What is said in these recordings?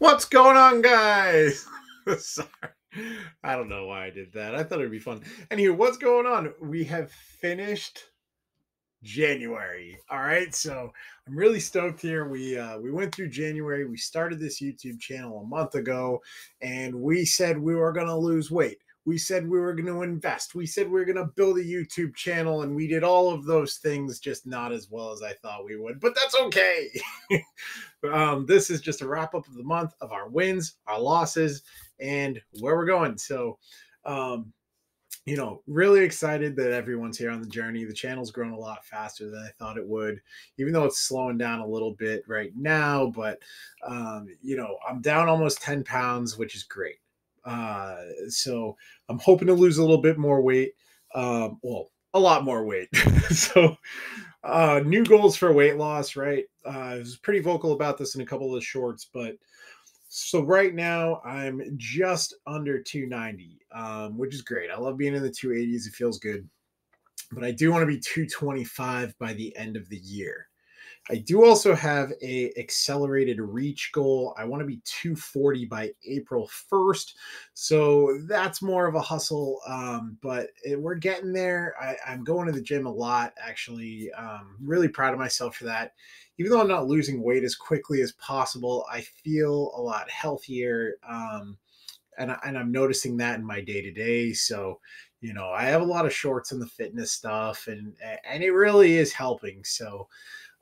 What's going on, guys? Sorry. I don't know why I did that. I thought it'd be fun. Anywho, what's going on? We have finished January. All right. So I'm really stoked here. We went through January. We started this YouTube channel a month ago, and we said we were gonna lose weight. We said we were going to invest. We said we were going to build a YouTube channel, and we did all of those things, just not as well as I thought we would. But that's okay. This is just a wrap up of the month of our wins, our losses, and where we're going. So, um, really excited that everyone's here on the journey. The channel's grown a lot faster than I thought it would, even though it's slowing down a little bit right now. But, I'm down almost 10 pounds, which is great. So I'm hoping to lose a little bit more weight. A lot more weight. So, new goals for weight loss, right? I was pretty vocal about this in a couple of the shorts, but so right now I'm just under 290, which is great. I love being in the 280s. It feels good, but I do want to be 225 by the end of the year. I do also have a accelerated reach goal. I want to be 240 by April 1st. So that's more of a hustle, but we're getting there. I'm going to the gym a lot, actually. Really proud of myself for that. Even though I'm not losing weight as quickly as possible, I feel a lot healthier. And I'm noticing that in my day to day. So, I have a lot of shorts in the fitness stuff, and it really is helping. So,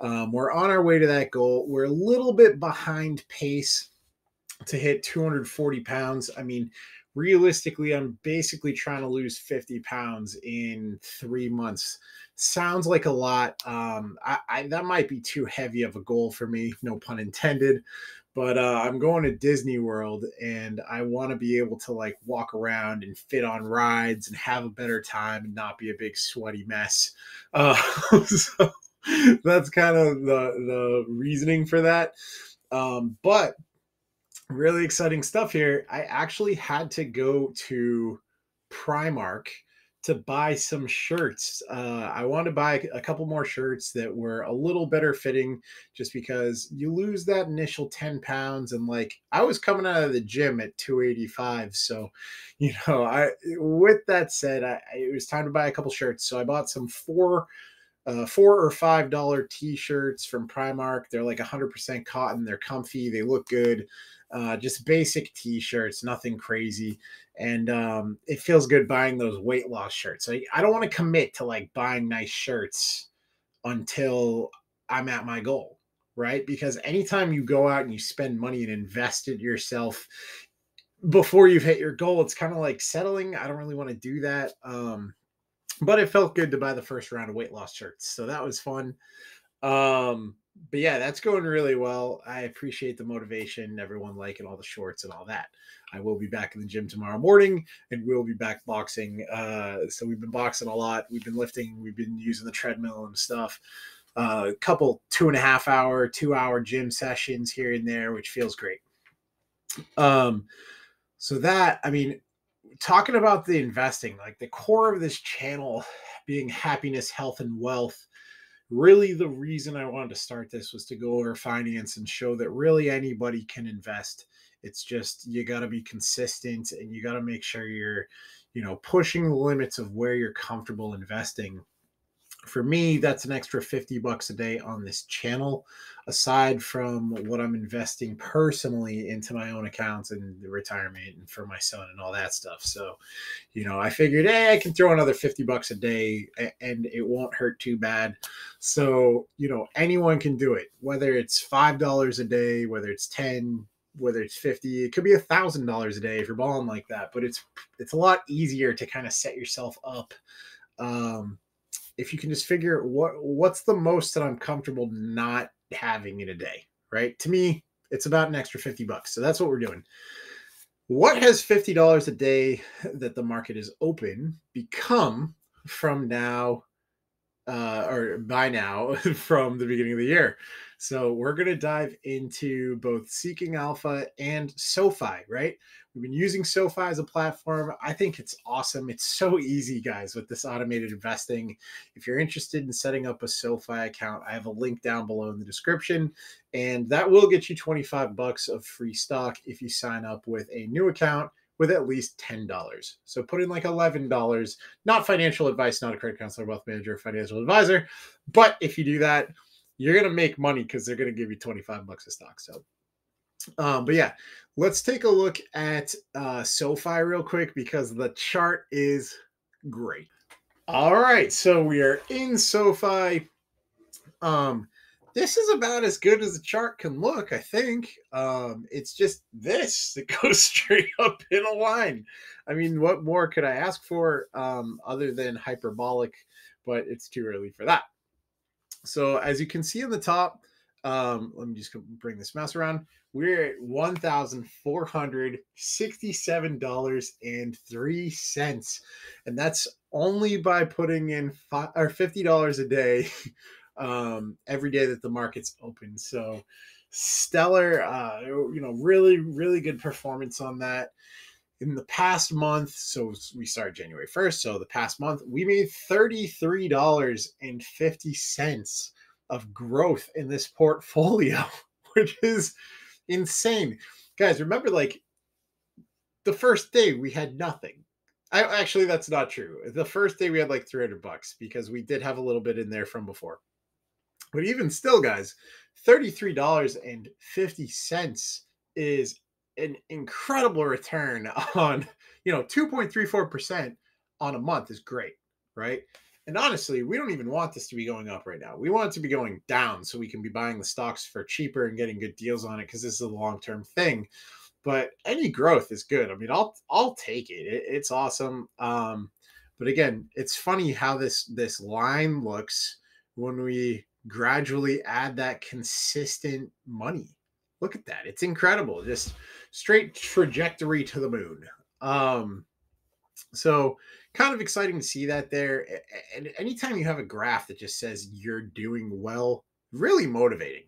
we're on our way to that goal. We're a little bit behind pace to hit 240 pounds. I mean, realistically, I'm basically trying to lose 50 pounds in 3 months. Sounds like a lot. That might be too heavy of a goal for me, no pun intended. But I'm going to Disney World, and I want to be able to like walk around and fit on rides and have a better time and not be a big sweaty mess. So that's kind of the reasoning for that. But really exciting stuff here. I actually had to go to Primark to buy some shirts. I wanted to buy a couple more shirts that were a little better fitting, just because you lose that initial 10 pounds. And like, I was coming out of the gym at 285. So, with that said, it was time to buy a couple shirts. So I bought some $4 or $5 t-shirts from Primark. They're like 100% cotton. They're comfy. They look good. Just basic t-shirts, nothing crazy. And it feels good buying those weight loss shirts. So I don't want to commit to like buying nice shirts until I'm at my goal, right? Because anytime you go out and you spend money and invest in yourself before you've hit your goal, it's kind of like settling. I don't really want to do that. But it felt good to buy the first round of weight loss shirts. So that was fun. But yeah, that's going really well. I appreciate the motivation, everyone liking all the shorts and all that. I will be back in the gym tomorrow morning, and we'll be back boxing. So we've been boxing a lot. We've been lifting. We've been using the treadmill and stuff. A couple 2.5 hour, 2 hour gym sessions here and there, which feels great. So that, I mean, talking about the investing, like the core of this channel being happiness, health, and wealth, really the reason I wanted to start this was to go over finance and show that really anybody can invest. It's just you got to be consistent, and you got to make sure you're, pushing the limits of where you're comfortable investing. For me, that's an extra $50 a day on this channel, aside from what I'm investing personally into my own accounts and the retirement and for my son and all that stuff. So, I figured, hey, I can throw another $50 a day and it won't hurt too bad. So, anyone can do it, whether it's $5 a day, whether it's 10, whether it's 50, it could be $1,000 a day if you're balling like that. But it's a lot easier to kind of set yourself up. If you can just figure what's the most that I'm comfortable not having in a day, right? To me, it's about an extra $50. So that's what we're doing. What has $50 a day that the market is open become from now or by now from the beginning of the year. So we're going to dive into both Seeking Alpha and Sofi, right? We've been using Sofi as a platform. I think it's awesome. It's so easy, guys, with this automated investing. If you're interested in setting up a Sofi account, I have a link down below in the description, and that will get you 25 bucks of free stock if you sign up with a new account with at least $10. So put in like $11. Not financial advice, not a credit counselor, wealth manager, financial advisor. But if you do that, you're going to make money because they're going to give you 25 bucks of stock. So, but yeah, let's take a look at SoFi real quick because the chart is great. All right. So we are in SoFi. This is about as good as the chart can look, I think. It's just this. It goes straight up in a line. I mean, what more could I ask for other than hyperbolic? But it's too early for that. So as you can see on the top, let me just bring this mouse around. We're at $1,467.03. And that's only by putting in $50 a day every day that the market's open. So stellar, really, really good performance on that. In the past month, so we started January 1st, so the past month, we made $33.50 of growth in this portfolio, which is insane. Guys, remember, like, the first day we had nothing. Actually, that's not true. The first day we had like 300 bucks because we did have a little bit in there from before. But even still, guys, $33.50 is an incredible return on, 2.34% on a month is great, right? And honestly, we don't even want this to be going up right now. We want it to be going down so we can be buying the stocks for cheaper and getting good deals on it because this is a long-term thing. But any growth is good. I mean, I'll take it. It's awesome. But again, it's funny how this line looks when we gradually add that consistent money. Look at that. It's incredible. Just straight trajectory to the moon. So kind of exciting to see that there. And anytime you have a graph that just says you're doing well, really motivating.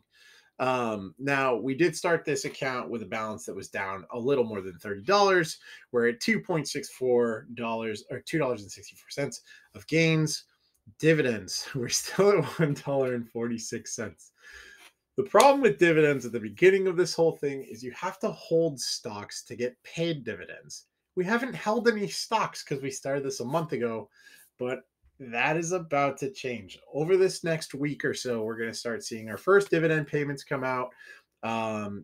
Now we did start this account with a balance that was down a little more than $30. We're at $2.64 or $2.64 of gains. Dividends, we're still at $1.46. The problem with dividends at the beginning of this whole thing is you have to hold stocks to get paid dividends. We haven't held any stocks because we started this a month ago, but that is about to change. Over this next week or so, we're going to start seeing our first dividend payments come out,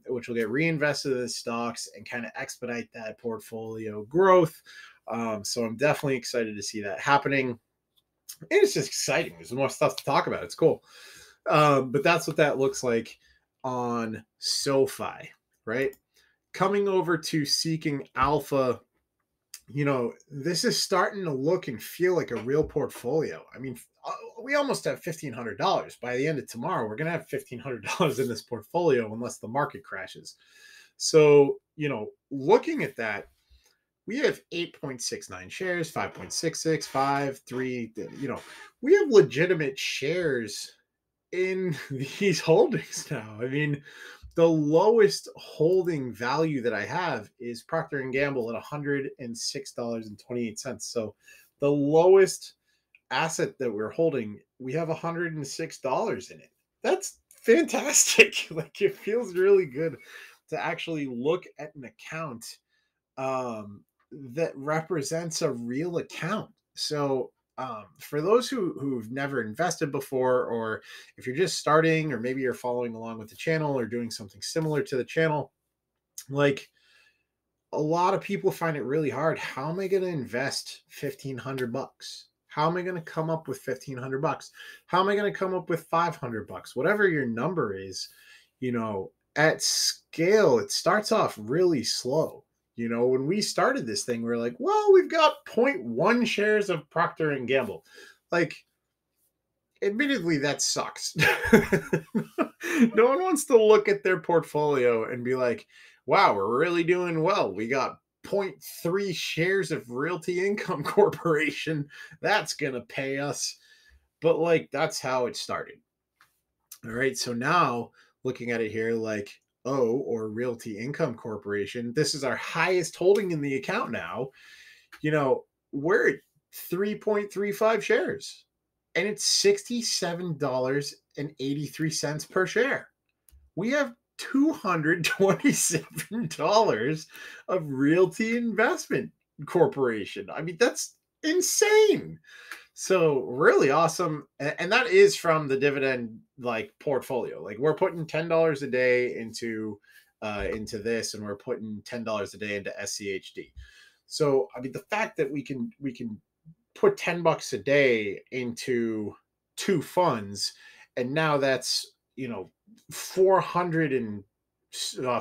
which will get reinvested in the stocks and kind of expedite that portfolio growth. So I'm definitely excited to see that happening. And it's just exciting. There's more stuff to talk about. It's cool. But that's what that looks like on SoFi, right? Coming over to Seeking Alpha, this is starting to look and feel like a real portfolio. I mean, we almost have $1,500. By the end of tomorrow, we're going to have $1,500 in this portfolio unless the market crashes. So, looking at that, we have 8.69 shares, 5.66, 5, 3, we have legitimate shares in these holdings now. I mean, the lowest holding value that I have is Procter & Gamble at $106.28. So the lowest asset that we're holding, we have $106 in it. That's fantastic. Like, it feels really good to actually look at an account that represents a real account. So for those who've never invested before, or if you're just starting, or maybe you're following along with the channel or doing something similar to the channel, like, a lot of people find it really hard. How am I going to invest 1,500 bucks? How am I going to come up with 1,500 bucks? How am I going to come up with 500 bucks? Whatever your number is, at scale, it starts off really slow. When we started this thing, we were like, well, we've got 0.1 shares of Procter & Gamble. Like, admittedly, that sucks. No one wants to look at their portfolio and be like, wow, we're really doing well. We got 0.3 shares of Realty Income Corporation. That's going to pay us. But like that's how it started. All right. So now looking at it here, like O or Realty Income Corporation, this is our highest holding in the account now. You know, we're at 3.35 shares and it's $67.83 per share. We have $227 of Realty Investment Corporation. I mean, that's insane. So really awesome, and that is from the dividend like portfolio. Like we're putting $10 a day into this, and we're putting $10 a day into SCHD. So I mean, the fact that we can put $10 a day into two funds, and now that's 400 and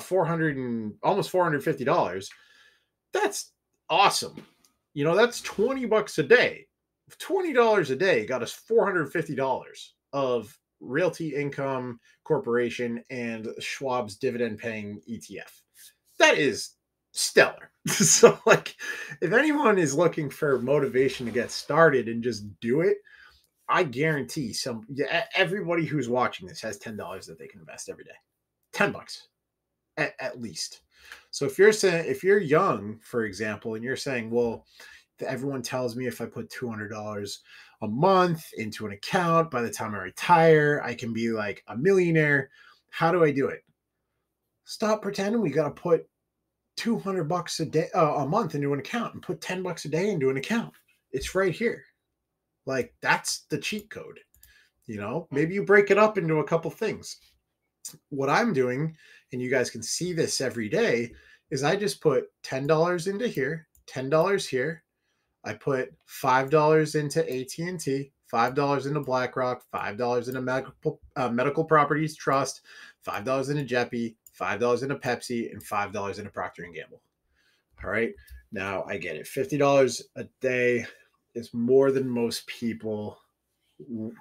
400 and almost $450. That's awesome. That's $20 a day. $20 a day got us $450 of Realty Income Corporation and Schwab's dividend paying ETF. That is stellar. So, like, if anyone is looking for motivation to get started and just do it, I guarantee everybody who's watching this has $10 that they can invest every day. $10 at least. So if you're young, for example, and you're saying, well, everyone tells me if I put $200 a month into an account, by the time I retire, I can be like a millionaire. How do I do it? Stop pretending we got to put $200 a day, a month into an account, and put $10 a day into an account. It's right here. Like that's the cheat code. Maybe you break it up into a couple things. What I'm doing, and you guys can see this every day, is I just put $10 into here, $10 here. I put $5 into AT&T, $5 into BlackRock, $5 into Medical Properties Trust, $5 into JEPI, $5 into Pepsi, and $5 into Procter and Gamble. All right. Now I get it. $50 a day is more than most people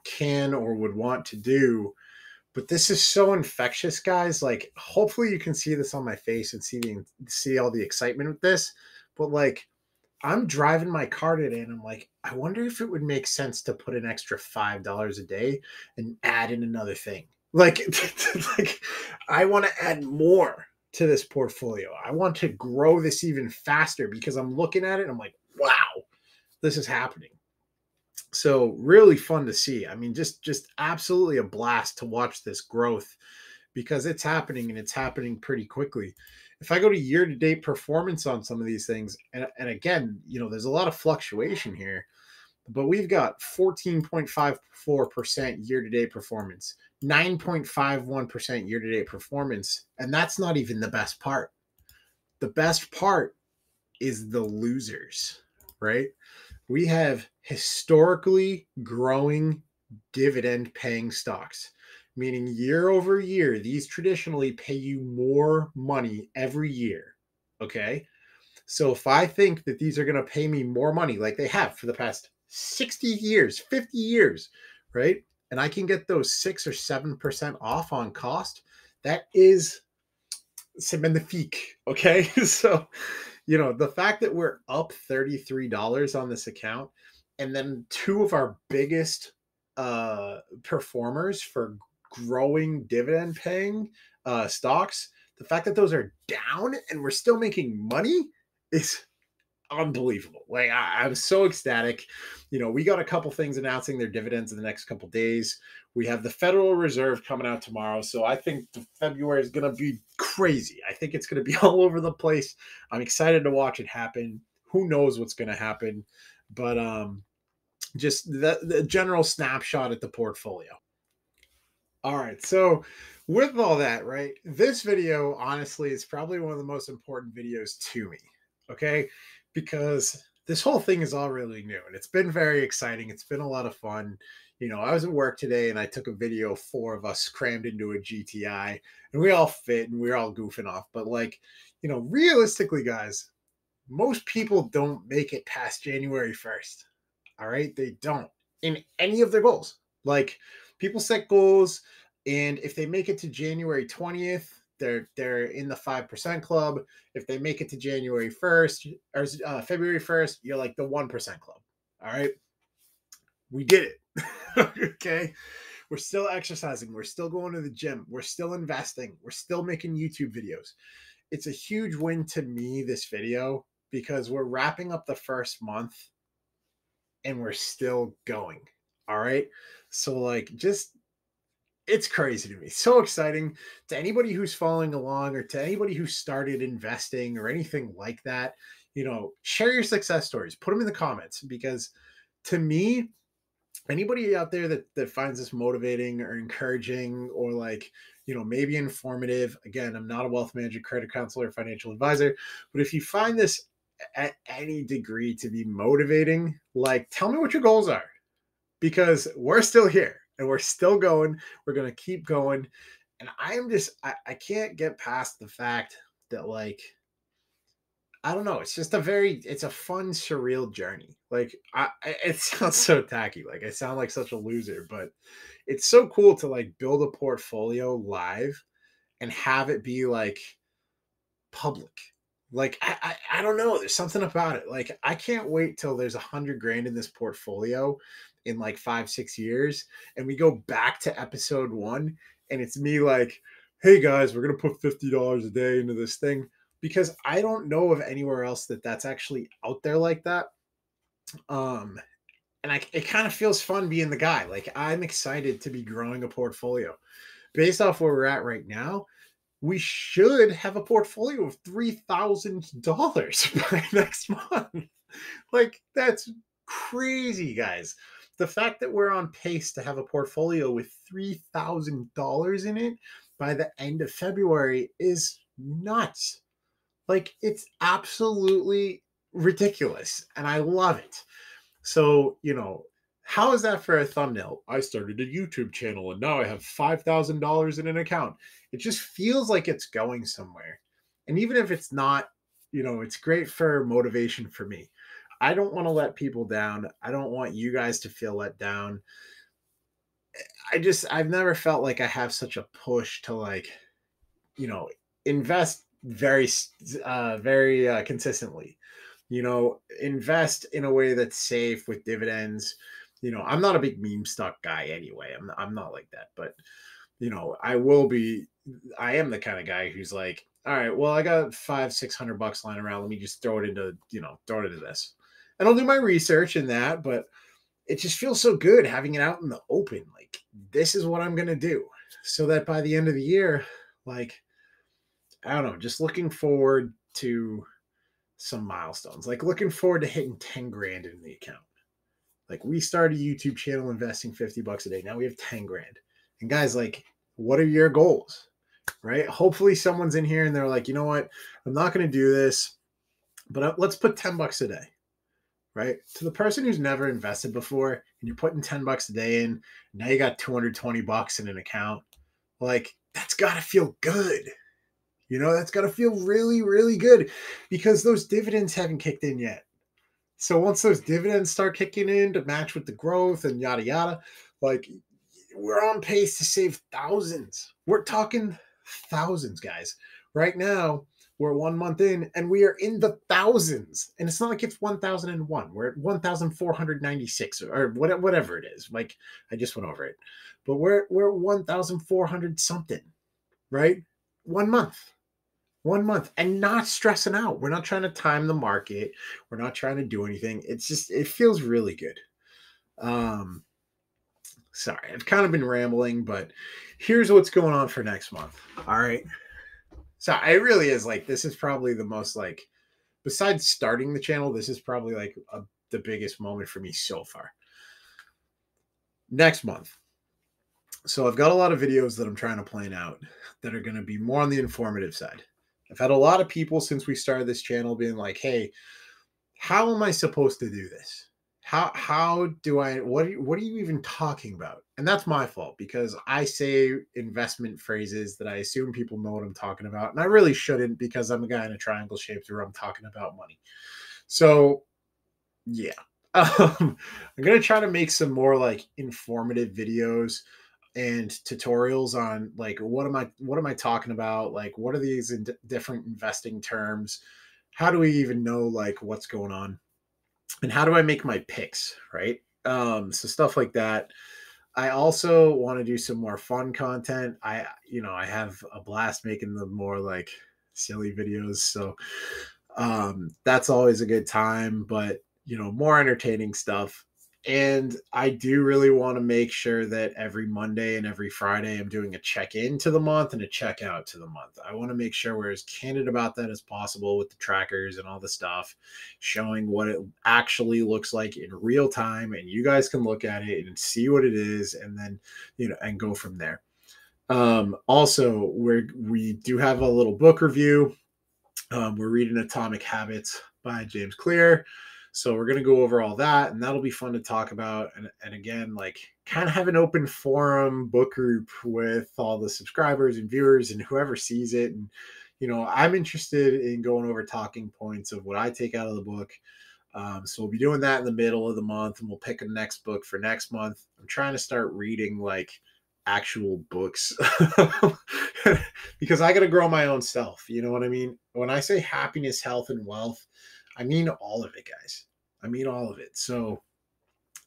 can or would want to do. But this is so infectious, guys. Like, hopefully you can see this on my face and see all the excitement with this. But like, I'm driving my car today and I'm like, I wonder if it would make sense to put an extra $5 a day and add in another thing. Like, like I want to add more to this portfolio. I want to grow this even faster because I'm looking at it and I'm like, wow, this is happening. So really fun to see. I mean, just absolutely a blast to watch this growth because it's happening and it's happening pretty quickly. If I go to year-to-date performance on some of these things, and again, there's a lot of fluctuation here, but we've got 14.54% year-to-date performance, 9.51% year-to-date performance, and that's not even the best part. The best part is the losers, right? We have historically growing dividend paying stocks, meaning year over year, these traditionally pay you more money every year. Okay. So if I think that these are going to pay me more money, like they have for the past 60 years, 50 years, right? And I can get those 6 or 7% off on cost, that is c'est magnifique. Okay. So, the fact that we're up $33 on this account, and then two of our biggest performers for growing dividend paying stocks, the fact that those are down and we're still making money is unbelievable. Like I'm so ecstatic. We got a couple things announcing their dividends in the next couple days. We have the Federal Reserve coming out tomorrow, so I think February is going to be crazy. I think it's going to be all over the place. I'm excited to watch it happen. Who knows what's going to happen? But just the general snapshot at the portfolio. All right, so with all that, right, this video honestly is probably one of the most important videos to me. Okay, because this whole thing is all really new and it's been very exciting. It's been a lot of fun. I was at work today and I took a video of 4 of us crammed into a GTI and we all fit and we we're all goofing off. But like, realistically, guys, most people don't make it past January 1st. All right. They don't in any of their goals. Like people set goals and if they make it to January 20th, they're in the 5% club. If they make it to January 1st or February 1st, you're like the 1% club. All right. We did it. Okay. We're still exercising. We're still going to the gym. We're still investing. We're still making YouTube videos. It's a huge win to me, this video, because we're wrapping up the first month and we're still going. All right. So, like, just it's crazy to me. So exciting to anybody who's following along or to anybody who started investing or anything like that. Share your success stories, put them in the comments because to me, anybody out there that finds this motivating or encouraging or like maybe informative, again, I'm not a wealth manager, credit counselor, financial advisor, but if you find this at any degree to be motivating, like tell me what your goals are, because we're still here and we're still going. We're going to keep going. And I can't get past the fact that, like, I don't know. It's a fun, surreal journey. Like, it sounds so tacky. Like, I sound like such a loser, but it's so cool to like build a portfolio live and have it be like public. Like, I don't know. There's something about it. Like, I can't wait till there's 100 grand in this portfolio in like 5, 6 years. And we go back to episode 1 and it's me like, hey guys, we're going to put $50 a day into this thing, because I don't know of anywhere else that's actually out there like that. Um, and it kind of feels fun being the guy. Like, I'm excited to be growing a portfolio based off where we're at right now. We should have a portfolio of $3,000 by next month. Like, that's crazy, guys. The fact that we're on pace to have a portfolio with $3,000 in it by the end of February is nuts. Like, it's absolutely ridiculous. And I love it. So, how is that for a thumbnail? I started a YouTube channel and now I have $5,000 in an account. It just feels like it's going somewhere. And even if it's not, it's great for motivation for me. I don't want to let people down. I don't want you guys to feel let down. I've never felt like I have such a push to, like, you know, invest very consistently. Invest in a way that's safe with dividends. I'm not a big meme stock guy anyway. I'm not like that, but I will be. I am the kind of guy who's like, all right, well, I got 500-600 bucks lying around. Let me just throw it into this, and I'll do my research in that. But it just feels so good having it out in the open. Like, this is what I'm gonna do, so that by the end of the year, like, I don't know, just looking forward to some milestones. Like, looking forward to hitting 10 grand in the account. Like, we started a YouTube channel investing 50 bucks a day. Now we have 10 grand. And guys, like, what are your goals? Right? Hopefully someone's in here and they're like, you know what? I'm not going to do this, but let's put 10 bucks a day. Right? To the person who's never invested before and you're putting 10 bucks a day in, now you got 220 bucks in an account. Like, that's got to feel good. That's got to feel really, really good, because those dividends haven't kicked in yet. So once those dividends start kicking in to match with the growth and yada, yada, like, we're on pace to save thousands. We're talking thousands, guys. Right now, we're 1 month in and we are in the thousands. And it's not like it's 1,001. We're at 1,496 or whatever it is. Like, I just went over it. But we're 1,400 something, right? 1 month. 1 month, and not stressing out. We're not trying to time the market. We're not trying to do anything. It's just, it feels really good. Sorry, I've kind of been rambling, but here's what's going on for next month. All right. So it really is like, this is probably the most, like, besides starting the channel, this is probably like the biggest moment for me so far. Next month. So I've got a lot of videos that I'm trying to plan out that are going to be more on the informative side. I've had a lot of people since we started this channel being like, hey, how am I supposed to do this? How do I, what are you even talking about? And that's my fault, because I say investment phrases that I assume people know what I'm talking about. And I really shouldn't, because I'm a guy in a triangle shaped where I'm talking about money. So yeah, I'm going to try to make some more like informative videos and tutorials on, like, what am I talking about? Like, what are these different investing terms? How do we even know, like, what's going on? And how do I make my picks, right? So stuff like that. I also want to do some more fun content. I have a blast making the more like silly videos. So that's always a good time, but more entertaining stuff. And I do really want to make sure that every Monday and every Friday I'm doing a check in to the month and a check out to the month. I want to make sure we're as candid about that as possible with the trackers and all the stuff, showing what it actually looks like in real time. And you guys can look at it and see what it is, and then, and go from there. Also, we do have a little book review. We're reading Atomic Habits by James Clear. So we're going to go over all that, and that'll be fun to talk about. And again, like kind of have an open forum book group with all the subscribers and viewers and whoever sees it. And, I'm interested in going over talking points of what I take out of the book. So we'll be doing that in the middle of the month, and we'll pick a next book for next month. I'm trying to start reading like actual books because I got to grow my own self. You know what I mean? When I say happiness, health, and wealth, I mean all of it, guys. I mean all of it. So,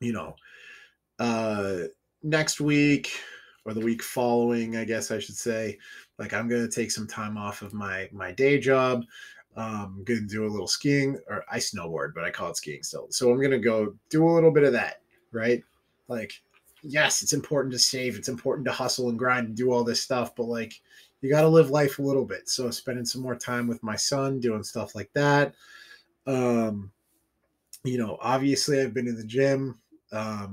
you know, uh, next week or the week following, I guess I should say, like I'm going to take some time off of my day job. I'm going to do a little skiing, or I snowboard, but I call it skiing still. So I'm going to go do a little bit of that, right? Like, yes, it's important to save. It's important to hustle and grind and do all this stuff, but like, you got to live life a little bit. So spending some more time with my son, doing stuff like that. Um, Obviously I've been in the gym,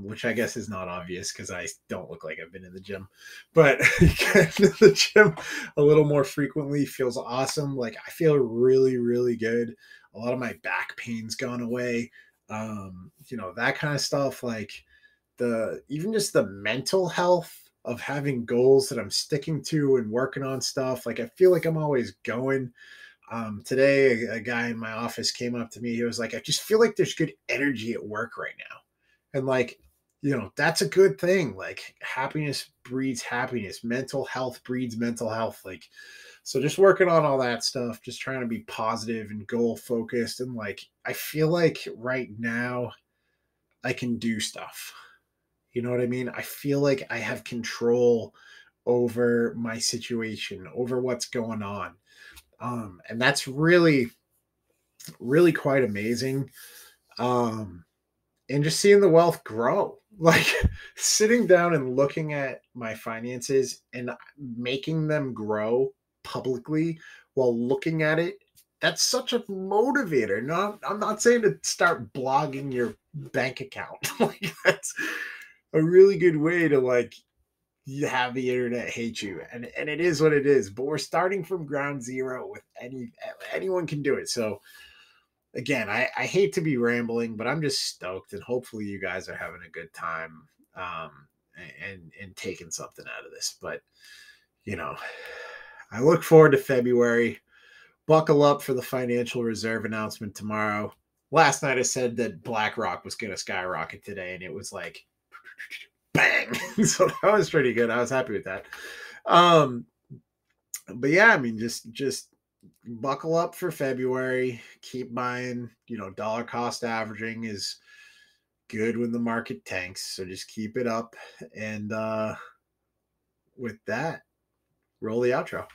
which I guess is not obvious because I don't look like I've been in the gym, but getting to the gym a little more frequently feels awesome. Like I feel really, really good. A lot of my back pain's gone away. That kind of stuff. Like even just the mental health of having goals that I'm sticking to and working on stuff. Like I feel like I'm always going. Today, a guy in my office came up to me. He was like, I just feel like there's good energy at work right now. And like, that's a good thing. Like happiness breeds happiness. Mental health breeds mental health. Like, so just working on all that stuff, just trying to be positive and goal focused. And like, I feel like right now I can do stuff. You know what I mean? I feel like I have control over my situation, over what's going on. And that's really, really quite amazing. Um, and just seeing the wealth grow, like sitting down and looking at my finances and making them grow publicly while looking at it. That's such a motivator. No, I'm not saying to start blogging your bank account. Like that's a really good way to like you have the internet hate you, and it is what it is, but we're starting from ground zero with anyone can do it. So again, I hate to be rambling, but I'm just stoked, and hopefully you guys are having a good time, and taking something out of this. But you know I look forward to February. Buckle up for the financial reserve announcement tomorrow. Last night I said that BlackRock was going to skyrocket today, and it was like bang. So that was pretty good. I was happy with that. Um, but yeah, I mean, just buckle up for February. Keep buying. Dollar cost averaging is good when the market tanks. So just keep it up. And with that, roll the outro.